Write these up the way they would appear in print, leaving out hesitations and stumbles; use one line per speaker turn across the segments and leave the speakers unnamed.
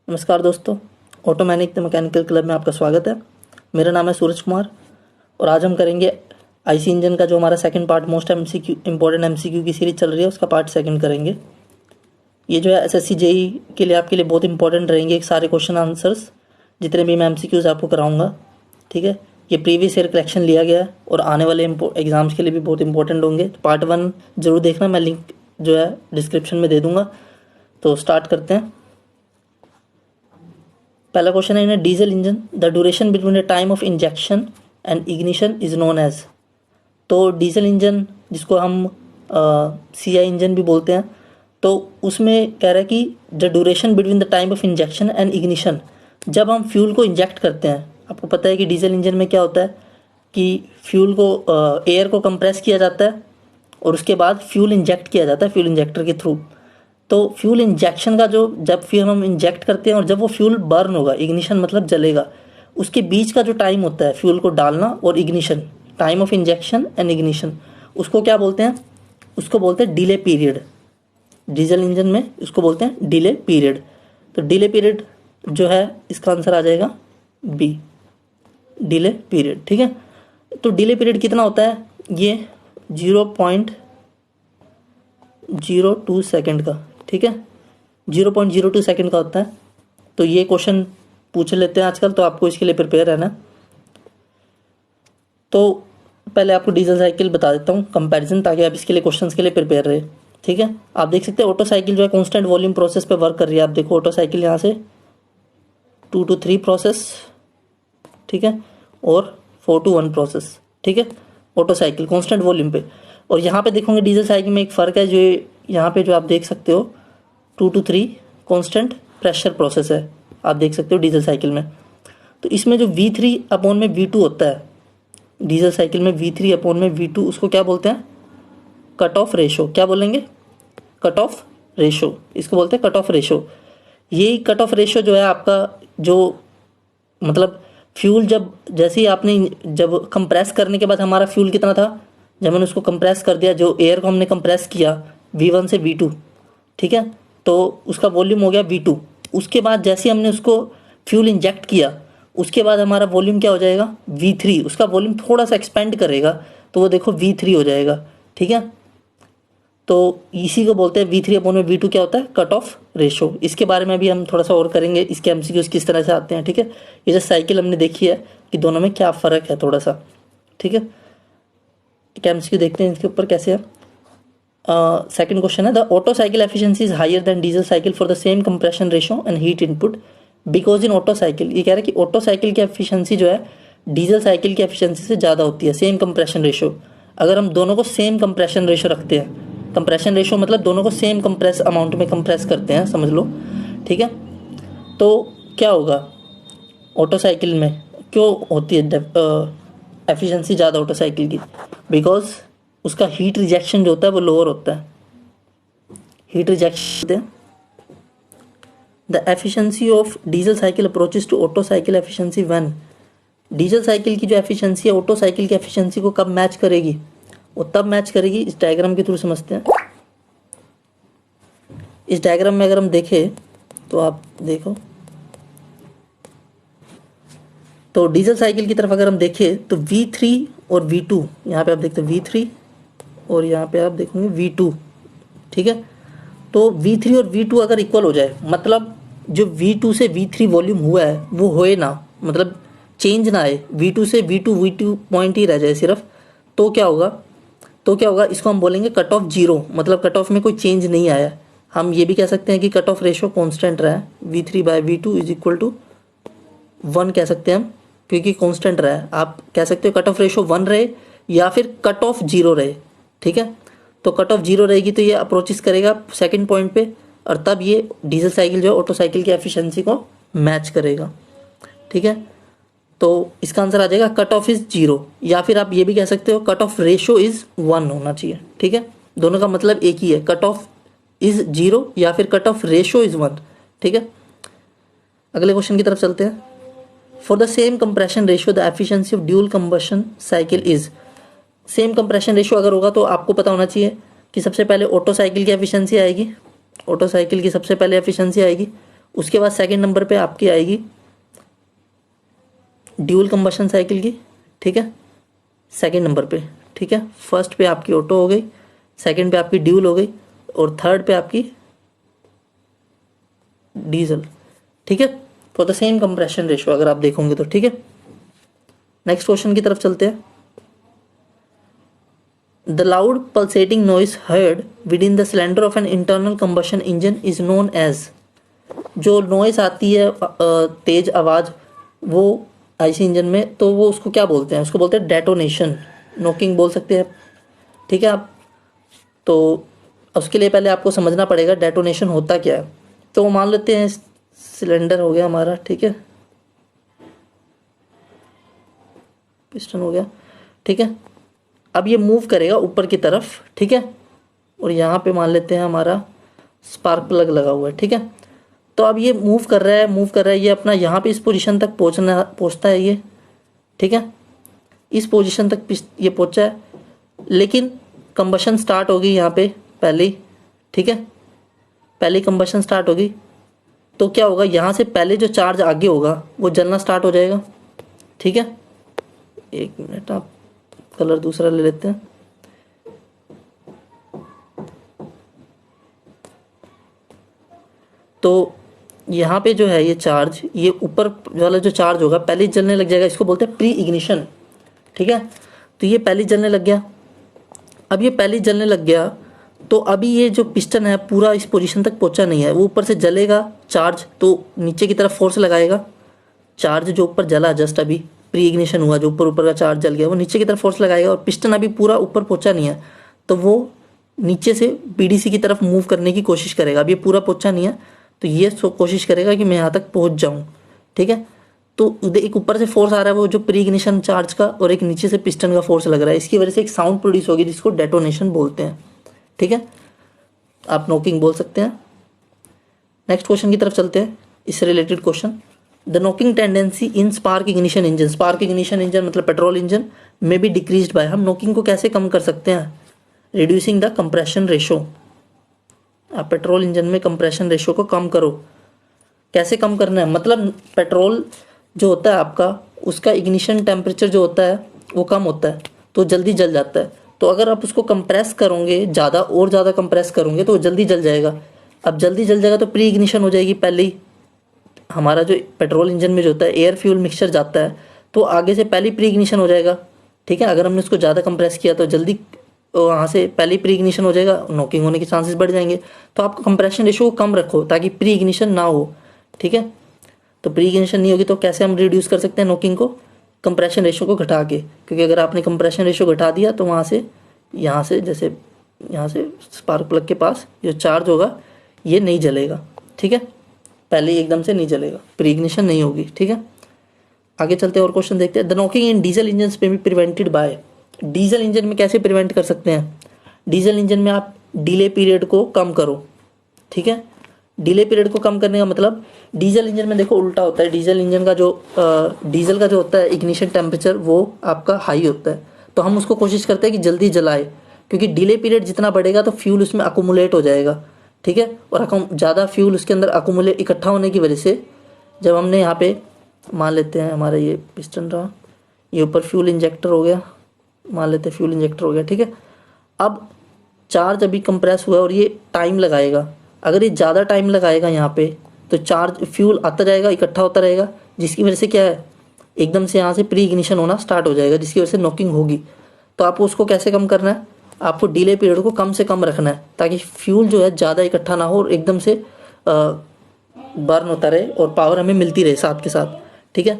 नमस्कार दोस्तों, ऑटोमैनिक the mechanical club में आपका स्वागत है। मेरा नाम है सूरज कुमार और आज हम करेंगे आईसी इंजन का जो हमारा second part most MCQ important MCQ की सीरीज चल रही है उसका पार्ट सेकंड करेंगे। ये जो है एसएससी जेई के लिए आपके लिए बहुत इंपॉर्टेंट रहेंगे। एक सारे क्वेश्चन आंसर्स जितने भी मैं एमसीक्यूज आपको कराऊंगा, ठीक है। ये प्रीवियस ईयर कलेक्शन लिया गया है और आने वाले एग्जाम्स के लिए भी बहुत इंपॉर्टेंट होंगे। तो पार्ट 1 जरूर देखना, मैं लिंक जो है डिस्क्रिप्शन में दे दूंगा। तो स्टार्ट करते हैं। पहला क्वेश्चन है, in a diesel engine the duration between the time of injection and ignition is known as. तो डीजल इंजन जिसको हम सीआई इंजन भी बोलते हैं, तो उसमें कह रहा है कि the duration between the time of injection and ignition, जब हम फ्यूल को इंजेक्ट करते हैं। आपको पता है कि डीजल इंजन में क्या होता है कि फ्यूल को एयर को कंप्रेस किया जाता है और उसके बाद फ्यूल इंजेक्ट किया जाता है फ्यूल इंजेक्टर के थ्रू। तो फ्यूल इंजेक्शन का जो जब फ्यूल हम इंजेक्ट करते हैं और जब वो फ्यूल बर्न होगा, इग्निशन मतलब जलेगा, उसके बीच का जो टाइम होता है फ्यूल को डालना और ignition, time of injection and ignition, उसको क्या बोलते हैं? उसको बोलते हैं डिले पीरियड। डीजल इंजन में उसको बोलते हैं डिले पीरियड। तो डिले पीरियड जो है इसका आंसर आ जाएगा बी, डिले पीरियड, ठीक है। तो डिले पीरियड कितना होता है? ये 0.02 सेकेंड का, ठीक है, 0.02 सेकेंड का होता है। तो ये क्वेश्चन पूछ लेते हैं आजकल, तो आपको इसके लिए प्रिपेयर रहना। तो पहले आपको डीजल साइकिल बता देता हूँ कंपैरिजन, ताकि आप इसके लिए क्वेश्चंस के लिए प्रिपेयर रहे, ठीक है। आप देख सकते हैं ऑटो साइकिल जो है कांस्टेंट वॉल्यूम प्रोसेस पे वर्क कर रही है। आप देखो ऑटो साइकिल यहाँ से 2 to 3 प्रोसेस, ठीक है, और 4 to 1 प्रोसेस, ठीक है, ऑटो साइकिल कांस्टेंट वॉल्यूम पे। और यहाँ पे देखोगे डीजल साइकिल में एक फ़र्क है, जो यहाँ पे जो आप देख सकते हो 2 to 3 कांस्टेंट प्रेशर प्रोसेस है, आप देख सकते हो डीजल साइकिल में। तो इसमें जो V3 अपॉन में V2 होता है, डीजल साइकिल में V3 अपॉन में V2, उसको क्या बोलते हैं? Cut off ratio. क्या बोलेंगे? कट ऑफ रेशो, इसको बोलते हैं कट ऑफ रेशो। यही कट ऑफ रेशो जो है आपका, जो मतलब फ्यूल जब जैसे ही आपने जब कंप्रेस करने के बाद हमारा फ्यूल कितना था, जब मैंने उसको कंप्रेस कर दिया, जो एयर को हमने कंप्रेस किया V1 से V2, ठीक है, तो उसका वॉल्यूम हो गया V2। उसके बाद जैसे ही हमने उसको फ्यूल इंजेक्ट किया, उसके बाद हमारा वॉल्यूम क्या हो जाएगा? V3। उसका वॉल्यूम थोड़ा सा एक्सपेंड करेगा, तो वो देखो V3 हो जाएगा, ठीक है। तो इसी को बोलते हैं V3 अपॉन में V2 क्या होता है? Cut off ratio. इसके बारे में भी हम थोड़ा सा और करेंगे, इसके एमसीक्यूज किस तरह से आते हैं, ठीक है। ये जो साइकिल हमने देखी है कि दोनों में क्या फ़र्क है थोड़ा सा, ठीक है। एक एमसीक्यू देखते हैं इसके ऊपर कैसे है। सेकंड क्वेश्चन है, the Otto cycle efficiency is higher than diesel cycle for the same compression ratio and heat input because in Otto cycle. ये कह रहा है कि ऑटो साइकिल की एफिशिएंसी जो है डीजल साइकिल की एफिशिएंसी से ज़्यादा होती है, सेम कंप्रेशन रेशो। अगर हम दोनों को सेम कंप्रेशन रेशो रखते हैं, कंप्रेशन रेशो मतलब दोनों को सेम कंप्रेस अमाउंट में कंप्रेस करते हैं, समझ लो, ठीक है, तो क्या होगा? ऑटो साइकिल में क्यों होती है एफिशिएंसी ज़्यादा ऑटो साइकिल की? बिकॉज उसका हीट रिजेक्शन जो होता है वो लोअर होता है। Heat rejection, the efficiency of diesel cycle approaches to Otto cycle efficiency when. Diesel cycle की जो एफिशिएंसी है ऑटो साइकिल की एफिशिएंसी को कब मैच करेगी? वो तब मैच करेगी, इस डायग्राम के थ्रू समझते हैं। इस डायग्राम में अगर हम देखें तो आप देखो, तो डीजल साइकिल की तरफ अगर हम देखें तो V3 और V2, यहाँ पे आप देखते हैं V3 और यहाँ पे आप देखोगे V2, ठीक है। तो V3 और V2 अगर इक्वल हो जाए, मतलब जो V2 से V3 वॉल्यूम हुआ है वो होए ना, मतलब चेंज ना आए, V2 से V2 पॉइंट ही रह जाए सिर्फ, तो क्या होगा? इसको हम बोलेंगे कट ऑफ जीरो, मतलब कट ऑफ में कोई चेंज नहीं आया। हम ये भी कह सकते हैं कि कट ऑफ रेशो कांस्टेंट रहा है, V3/V2 इज इक्वल टू 1 कह सकते हैं हम, क्योंकि कांस्टेंट रहा है। आप कह सकते हो कट ऑफ रेशो 1 रहे या फिर कट ऑफ 0 रहे, ठीक है। तो कट ऑफ 0 रहेगी तो ये अप्रोचेस करेगा सेकंड पॉइंट पे, और तब ये डीजल साइकिल जो है ऑटो साइकिल की एफिशिएंसी को मैच करेगा, ठीक है। तो इसका आंसर आ जाएगा कट ऑफ इज 0, या फिर आप ये भी कह सकते हो कट ऑफ रेशो इज 1 होना चाहिए, ठीक है। दोनों का मतलब एक ही है, कट ऑफ इज 0 या फिर कट ऑफ रेशो इज 1, ठीक है। अगले क्वेश्चन की तरफ चलते हैं। For the same compression ratio the efficiency of dual combustion cycle is. Same compression ratio अगर होगा तो आपको पता होना चाहिए कि सबसे पहले ऑटो साइकिल की एफिशिएंसी आएगी, ऑटो साइकिल की सबसे पहले एफिशिएंसी आएगी, उसके बाद सेकंड नंबर पे आपकी आएगी ड्यूल कंबशन साइकिल की, ठीक है, सेकंड नंबर पे, ठीक है। फर्स्ट पे आपकी ऑटो हो गई, सेकंड पे आपकी ड्यूल हो गई, और थर्ड पे आपकी डीजल, ठीक है, for the same compression ratio अगर आप देखोगे तो, ठीक है। नेक्स्ट क्वेश्चन की तरफ चलते हैं। The loud pulsating noise heard within the cylinder of an internal combustion engine is known as, जो नॉइस आती है तेज आवाज वो आईसी इंजन में, तो वो उसको क्या बोलते हैं, उसको बोलते हैं डेटोनेशन, नॉकिंग बोल सकते हैं, ठीक है आप। तो उसके लिए पहले आपको समझना पड़ेगा डेटोनेशन होता क्या है। तो मान लेते हैं सिलेंडर हो गया हमारा, ठीक है, पिस्टन हो गया, ठीक है। अब ये मूव करेगा ऊपर की तरफ, ठीक है, और यहाँ पे मान लेते हैं हमारा स्पार्क प्लग लगा हुआ है, ठीक है। तो अब ये मूव कर रहा है, ये अपना यहाँ पे इस पोजीशन तक पहुँचता है ये, ठीक है, इस पोजीशन तक ये पहुँचा है, लेकिन कंबशन स्टार्ट होगी यहाँ पे पहले ही, ठीक है, पहले कंबशन स्टार्ट होगी। तो क्या होगा, यहाँ से पहले जो चार्ज आगे होगा वो जलना स्टार्ट हो जाएगा, ठीक है। एक मिनट, आप कलर दूसरा ले लेते हैं। तो यहाँ पे जो है ये चार्ज, ये ऊपर वाला जो चार्ज होगा पहले ही जलने लग जाएगा, इसको बोलते हैं प्री इग्निशन, ठीक है। तो ये पहले जलने लग गया। अब ये पहले जलने लग गया तो अभी ये जो पिस्टन है पूरा इस पोजीशन तक पहुंचा नहीं है, वो ऊपर से जलेगा चार्ज, तो नीचे की तरफ फोर्स लगाएगा। चार्ज जो ऊपर जला जस्ट अभी प्री इग्निशन हुआ, जो ऊपर का चार्ज जल गया, वो नीचे की तरफ फोर्स लगाएगा, और पिस्टन अभी पूरा ऊपर पहुंचा नहीं है, तो वो नीचे से बीडीसी की तरफ मूव करने की कोशिश करेगा। अब ये पूरा पहुंचा नहीं है, तो ये कोशिश करेगा कि मैं यहाँ तक पहुँच जाऊँ, ठीक है। तो एक ऊपर से फोर्स आ रहा है वो जो प्री इग्निशन चार्ज का, और एक नीचे से पिस्टन का फोर्स लग रहा है, इसकी वजह से एक साउंड प्रोड्यूस होगी जिसको डेटोनेशन बोलते हैं, ठीक है। आप नॉकिंग बोल सकते हैं। नेक्स्ट क्वेश्चन की तरफ चलते हैं, इससे related question. The knocking tendency in spark ignition engine, spark ignition engine मतलब पेट्रोल इंजन में भी डिक्रीज्ड बाय, हम नॉकिंग को कैसे कम कर सकते हैं, रिड्यूसिंग द कंप्रेशन रेशो। आप पेट्रोल इंजन में कंप्रेशन रेशो को कम करो, कैसे कम करना है, मतलब पेट्रोल जो होता है आपका, उसका इग्निशन टेम्परेचर जो होता है वो कम होता है, तो जल्दी जल जाता है। तो अगर आप उसको कंप्रेस करोगे ज़्यादा और ज़्यादा कंप्रेस करोगे तो वो जल्दी जल जाएगा। अब जल्दी जल जाएगा तो प्री इग्निशन हो जाएगी पहले ही। हमारा जो पेट्रोल इंजन में जो होता है एयर फ्यूल मिक्सचर जाता है, तो आगे से पहले प्री इग्निशन हो जाएगा, ठीक है। अगर हमने उसको ज़्यादा कंप्रेस किया तो जल्दी वहाँ से पहले प्री इग्निशन हो जाएगा, नॉकिंग होने के चांसेस बढ़ जाएंगे। तो आप कंप्रेशन रेशो को कम रखो ताकि प्री इग्निशन ना हो, ठीक है। तो प्री इग्निशन नहीं होगी तो कैसे हम रिड्यूस कर सकते हैं नॉकिंग को, कंप्रेशन रेशो को घटा के, क्योंकि अगर आपने कंप्रेशन रेशो घटा दिया तो वहाँ से यहाँ से जैसे यहाँ से स्पार्क प्लग के पास जो चार्ज होगा ये नहीं जलेगा, ठीक है, पहले ही एकदम से नहीं जलेगा, प्री इग्निशन नहीं होगी, ठीक है। आगे चलते हैं और क्वेश्चन देखते हैं। The knocking in diesel engine पे भी प्रिवेंटेड बाय, डीजल इंजन में कैसे प्रिवेंट कर सकते हैं, डीजल इंजन में आप डिले पीरियड को कम करो, ठीक है। डिले पीरियड को कम करने का मतलब, डीजल इंजन में देखो उल्टा होता है, डीजल इंजन का जो डीजल का जो होता है इग्निशन टेम्परेचर वो आपका हाई होता है, तो हम उसको कोशिश करते हैं कि जल्दी जलाए, क्योंकि डिले पीरियड जितना बढ़ेगा तो फ्यूल उसमें अकोमुलेट हो जाएगा, ठीक है। और ज़्यादा फ्यूल उसके अंदर अकोमुलेट इकट्ठा होने की वजह से, जब हमने यहाँ पे मान लेते हैं हमारा ये पिस्टन रहा, ये ऊपर फ्यूल इंजेक्टर हो गया, मान लेते हैं फ्यूल इंजेक्टर हो गया, ठीक है। अब चार्ज अभी कंप्रेस हुआ है और ये टाइम लगाएगा, अगर ये ज़्यादा टाइम लगाएगा यहाँ पे तो चार्ज फ्यूल आता जाएगा, इकट्ठा होता रहेगा, जिसकी वजह से क्या है एकदम से यहाँ से प्री इग्निशन होना स्टार्ट हो जाएगा, जिसकी वजह से नॉकिंग होगी। तो आपको उसको कैसे कम करना है, आपको डिले पीरियड को कम से कम रखना है ताकि फ्यूल जो है ज़्यादा इकट्ठा ना हो और एकदम से बर्न होता रहे और पावर हमें मिलती रहे साथ के साथ, ठीक है।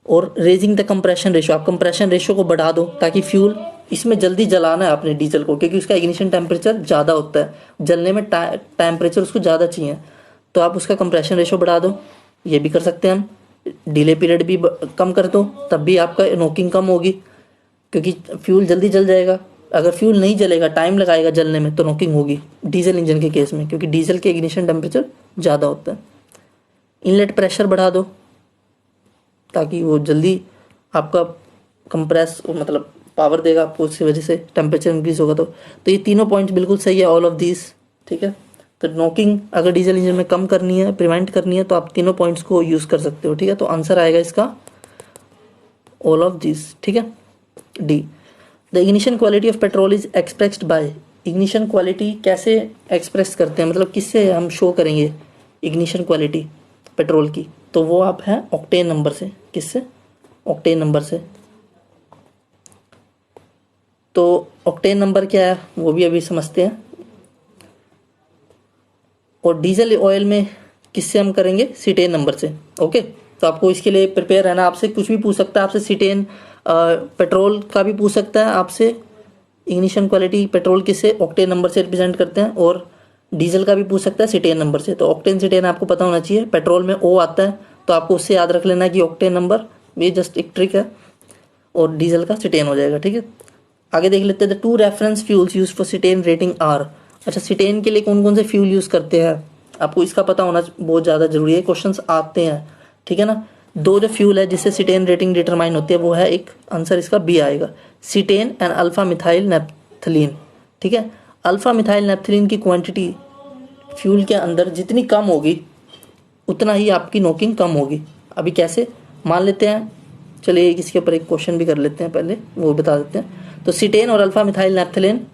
और रेजिंग द कंप्रेशन रेशो, आप कंप्रेशन रेशो को बढ़ा दो ताकि फ्यूल, इसमें जल्दी जलाना है आपने डीजल को, क्योंकि उसका इग्निशन टेम्परेचर ज़्यादा होता है, जलने में टेम्परेचर उसको ज़्यादा चाहिए, तो आप उसका कंप्रेशन रेशो बढ़ा दो, ये भी कर सकते हैं हम। डिले पीरियड भी कम कर दो, तब भी आपका नॉकिंग कम होगी, क्योंकि फ्यूल जल्दी जल जाएगा। अगर फ्यूल नहीं जलेगा, टाइम लगाएगा जलने में, तो नॉकिंग होगी डीजल इंजन के केस में, क्योंकि डीजल के इग्निशन टेम्परेचर ज़्यादा होता है। इनलेट प्रेशर बढ़ा दो ताकि वो जल्दी आपका कंप्रेस मतलब पावर देगा आपको, उसकी वजह से टेम्परेचर इंक्रीज होगा। तो ये तीनों पॉइंट्स बिल्कुल सही है, ऑल ऑफ दीज, ठीक है। तो नॉकिंग अगर डीजल इंजन में कम करनी है, प्रिवेंट करनी है, तो आप तीनों पॉइंट्स को यूज़ कर सकते हो। ठीक है, तो आंसर आएगा इसका ऑल ऑफ दिस। ठीक है, D. The ignition quality of petrol is expressed by, ignition quality कैसे एक्सप्रेस करते हैं, मतलब किससे हम शो करेंगे इग्निशन क्वालिटी पेट्रोल की, तो वो आप है ऑक्टेन नंबर से। किससे? ऑक्टेन नंबर से। तो ऑक्टेन नंबर क्या है वो भी अभी समझते हैं। और डीजल ऑयल में किससे हम करेंगे? सीटेन नंबर से। ओके, तो आपको इसके लिए प्रिपेयर रहना। आपसे कुछ भी पूछ सकता है, आपसे सीटेन पेट्रोल का भी पूछ सकता है, आपसे इग्निशन क्वालिटी पेट्रोल किससे? ऑक्टेन नंबर से रिप्रेजेंट करते हैं। और डीजल का भी पूछ सकता है सीटेन नंबर से। तो ऑक्टेन सीटेन आपको पता होना चाहिए। पेट्रोल में ओ आता है तो आपको उससे याद रख लेना कि ऑक्टेन नंबर, ये जस्ट एक ट्रिक है। और डीजल का सीटेन हो जाएगा। ठीक है, आगे देख लेते हैं। The two reference fuels use for cetane rating are. अच्छा, सीटेन के लिए कौन कौन से फ्यूल यूज करते हैं आपको इसका पता होना बहुत ज़्यादा जरूरी है, क्वेश्चंस आते हैं। ठीक है ना, दो जो फ्यूल है जिससे सीटेन रेटिंग डिटरमाइन होती है वो है, एक आंसर इसका बी आएगा, cetane and alpha methyl naphthalene. ठीक है, अल्फा मिथाइल नेप्थलीन की क्वांटिटी फ्यूल के अंदर जितनी कम होगी उतना ही आपकी नॉकिंग कम होगी। अभी कैसे मान लेते हैं, चलिए इसके ऊपर एक क्वेश्चन भी कर लेते हैं, पहले वो बता देते हैं। तो सीटेन और अल्फा मिथाइल नेप्थलीन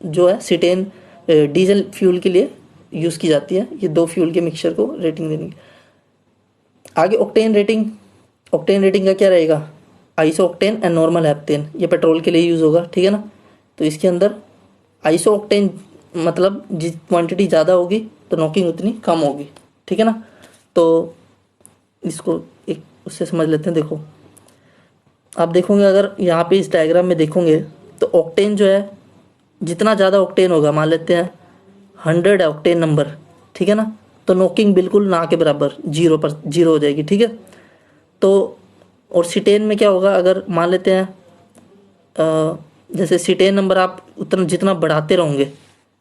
जो है, सीटेन डीजल फ्यूल के लिए यूज़ की जाती है, ये दो फ्यूल के मिक्सचर को रेटिंग देने की। आगे ऑक्टेन रेटिंग, ऑक्टेन रेटिंग का क्या रहेगा? Iso octane and normal heptane, ये पेट्रोल के लिए यूज़ होगा। ठीक है ना, तो इसके अंदर आइसो ऑक्टेन मतलब जिस क्वांटिटी ज़्यादा होगी तो नॉकिंग उतनी कम होगी। ठीक है ना, तो इसको एक उससे समझ लेते हैं। देखो आप देखोगे, अगर यहाँ पे इस डायग्राम में देखोगे तो ऑक्टेन जो है, जितना ज़्यादा ऑक्टेन होगा, मान लेते हैं 100 है ऑक्टेन नंबर, ठीक है ना, तो नॉकिंग बिल्कुल ना के बराबर, जीरो हो जाएगी। ठीक है, तो और सीटेन में क्या होगा, अगर मान लेते हैं जैसे सीटेन नंबर आप उतना जितना बढ़ाते रहोगे,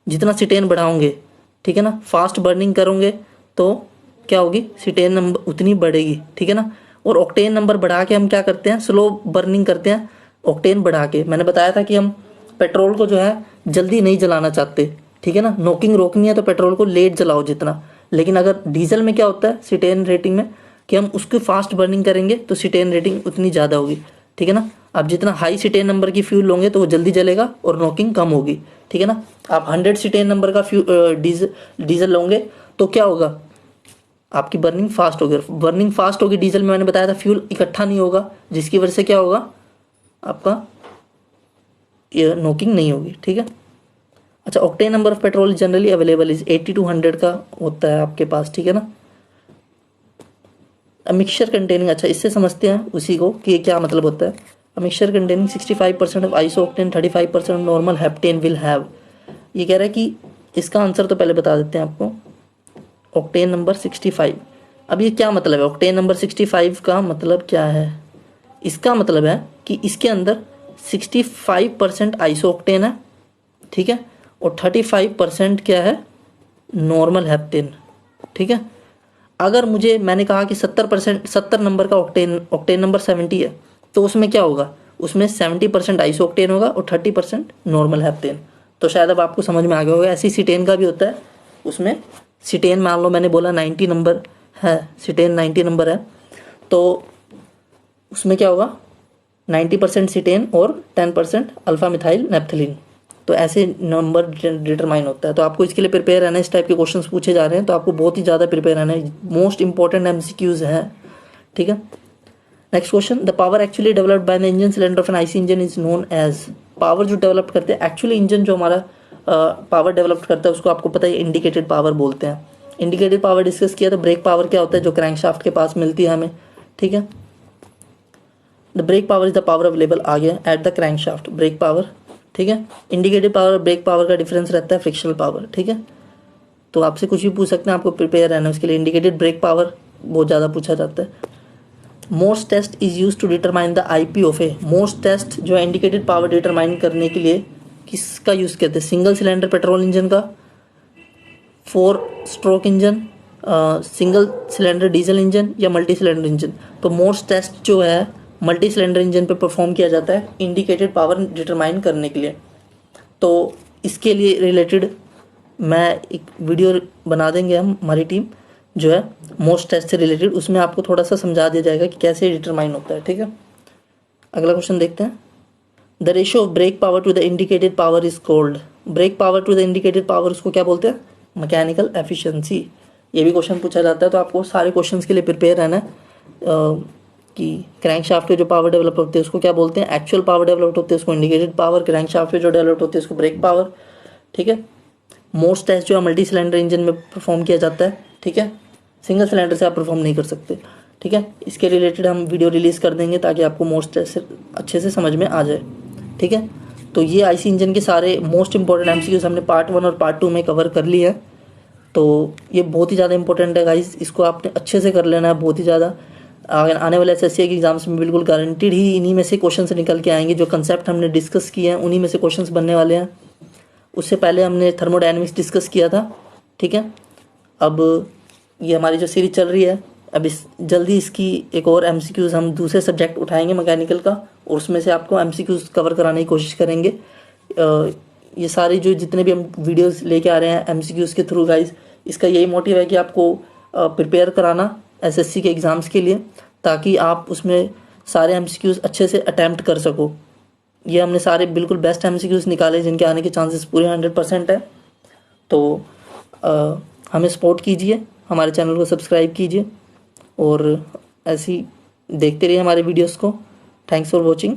जितना सीटेन बढ़ाओगे, ठीक है ना, फास्ट बर्निंग करोगे तो क्या होगी, सीटेन नंबर उतनी बढ़ेगी। ठीक है ना, और ऑक्टेन नंबर बढ़ा के हम क्या करते हैं, स्लो बर्निंग करते हैं ऑक्टेन बढ़ा के। मैंने बताया था कि हम पेट्रोल को जो है जल्दी नहीं जलाना चाहते। ठीक है ना, नॉकिंग रोकनी है तो पेट्रोल को लेट जलाओ जितना। लेकिन अगर डीजल में क्या होता है सीटेन रेटिंग में, कि हम उसकी फास्ट बर्निंग करेंगे तो सीटेन रेटिंग उतनी ज़्यादा होगी। ठीक है ना, आप जितना हाई सीटेन नंबर की फ्यूल लोगे तो वो जल्दी जलेगा और नॉकिंग कम होगी। ठीक है ना, आप 100 सीटेन नंबर का डीजल लोगे तो क्या होगा, आपकी बर्निंग फास्ट होगी। बर्निंग फास्ट होगी डीजल में, मैंने बताया था फ्यूल इकट्ठा नहीं होगा, जिसकी वजह से क्या होगा, आपका ये नॉकिंग नहीं होगी। ठीक है, अच्छा, octane number of petrol generally available is 80 to 100 का होता है आपके पास। ठीक है ना, मिक्सचर कंटेनिंग, अच्छा इससे समझते हैं उसी को कि ये क्या मतलब होता है। Mixture containing 65% of iso octane 35% of normal heptane will have. ये कह रहा है कि इसका आंसर तो पहले बता देते हैं आपको, ऑक्टेन नंबर 65। अब ये क्या मतलब है, ऑक्टेन नंबर 65 का मतलब क्या है? इसका मतलब है कि इसके अंदर 65% आइसो ऑक्टेन है, ठीक है, और 35% क्या है, नॉर्मल हेप्टेन। ठीक है, अगर मुझे, मैंने कहा कि 70 नंबर का ऑक्टेन नंबर 70 है, तो उसमें क्या होगा, उसमें 70% आइसो ऑक्टेन होगा और 30% नॉर्मल हेप्टेन। तो शायद अब आपको समझ में आ गया होगा। ऐसी सीटेन का भी होता है, उसमें सीटेन मान लो मैंने बोला 90 नंबर है, सीटेन 90 नंबर है, तो उसमें क्या होगा, 90% सीटेन और 10% अल्फा मिथाइल नेप्थलीन। तो ऐसे नंबर डिटरमाइन होता है। तो आपको इसके लिए प्रिपेयर रहना है। इस टाइप के क्वेश्चंस पूछे जा रहे हैं तो आपको बहुत ही ज़्यादा प्रिपेयर रहना है। मोस्ट इंपॉर्टेंट एमसीक्यूज हैं। ठीक है, next question, the power actually developed by the engine cylinder of an IC engine is known as. Power जो डेवलप करते हैं एक्चुअली इंजन जो हमारा पावर डेवलप करता है उसको आपको पता है इंडिकेटेड पावर बोलते हैं। इंडिकेटेड पावर डिस्कस किया तो ब्रेक पावर क्या होता है, जो क्रैंकशाफ्ट के पास मिलती है हमें। ठीक है, the brake power is the power available आ गया at the crankshaft, brake power. ठीक है, इंडिकेटेड पावर और ब्रेक पावर का डिफरेंस रहता है फ्रिक्शनल पावर। ठीक है, तो आपसे कुछ भी पूछ सकते हैं, आपको प्रिपेयर रहना है उसके लिए। इंडिकेटेड ब्रेक पावर बहुत ज़्यादा पूछा जाता है। Morse test is use to determine the IP of a. Morse test जो है इंडिकेटेड पावर डिटरमाइन करने के लिए किसका यूज़ करते हैं, सिंगल सिलेंडर पेट्रोल इंजन का, 4 stroke engine, single cylinder diesel engine या मल्टी सिलेंडर इंजन। तो मोर्स टेस्ट जो है मल्टी सिलेंडर इंजन पे परफॉर्म किया जाता है इंडिकेटेड पावर डिटरमाइन करने के लिए। तो इसके लिए रिलेटेड मैं एक वीडियो बना देंगे हम, हमारी टीम जो है मोस्ट टेस्ट से रिलेटेड, उसमें आपको थोड़ा सा समझा दिया जाएगा कि कैसे डिटरमाइन होता है। ठीक है, अगला क्वेश्चन देखते हैं। The ratio of brake power to the indicated power is called. Brake power to the indicated power उसको क्या बोलते हैं? Mechanical efficiency. ये भी क्वेश्चन पूछा जाता है, तो आपको सारे क्वेश्चंस के लिए प्रिपेयर रहना है कि क्रैंक शाफ्ट पे जो पावर डेवलप होती है उसको क्या बोलते हैं? एक्चुअल पावर डेवलप होती है उसको इंडिकेटेड पावर, क्रैंक शाफ्ट पे जो डेवलप होती है उसको ब्रेक पावर। ठीक है, मोस्ट टेस्ट जो है मल्टी सिलेंडर इंजन में परफॉर्म किया जाता है। ठीक है, सिंगल सिलेंडर से आप परफॉर्म नहीं कर सकते। ठीक है, इसके रिलेटेड हम वीडियो रिलीज़ कर देंगे ताकि आपको मोस्ट टेस्ट अच्छे से समझ में आ जाए। ठीक है, तो ये आईसी इंजन के सारे मोस्ट इंपॉर्टेंट एमसीक्यूज हमने पार्ट 1 और पार्ट 2 में कवर कर लिए हैं। तो ये बहुत ही ज़्यादा इंपॉर्टेंट है गाइस, इसको आपने अच्छे से कर लेना है, बहुत ही ज़्यादा। आने वाले एसएससी के एग्जाम्स में बिल्कुल गारंटीड ही इन्हीं में से क्वेश्चन निकल के आएंगे। जो कंसेप्ट हमने डिस्कस किए हैं उन्हीं में से क्वेश्चंस बनने वाले हैं। उससे पहले हमने थर्मोडायनेमिक्स डिस्कस किया था। ठीक है, अब ये हमारी जो सीरीज चल रही है, अब इस जल्दी इसकी एक और एमसीक्यूज हम दूसरे सब्जेक्ट उठाएंगे मैकेनिकल का, और उसमें से आपको एमसीक्यूज कवर कराने की कोशिश करेंगे। ये सारी जो जितने भी हम वीडियोस लेके आ रहे हैं एमसीक्यूज के थ्रू गाइस, इसका यही मोटिव है कि आपको प्रिपेयर कराना एसएससी के एग्ज़ाम्स के लिए, ताकि आप उसमें सारे एमसीक्यूज अच्छे से अटैम्प्ट कर सको। ये हमने सारे बिल्कुल बेस्ट एमसीक्यूज निकाले जिनके आने के चांसेस पूरे 100% है। तो हमें सपोर्ट कीजिए, हमारे चैनल को सब्सक्राइब कीजिए और ऐसी देखते रहिए हमारे वीडियोस को। Thanks for watching.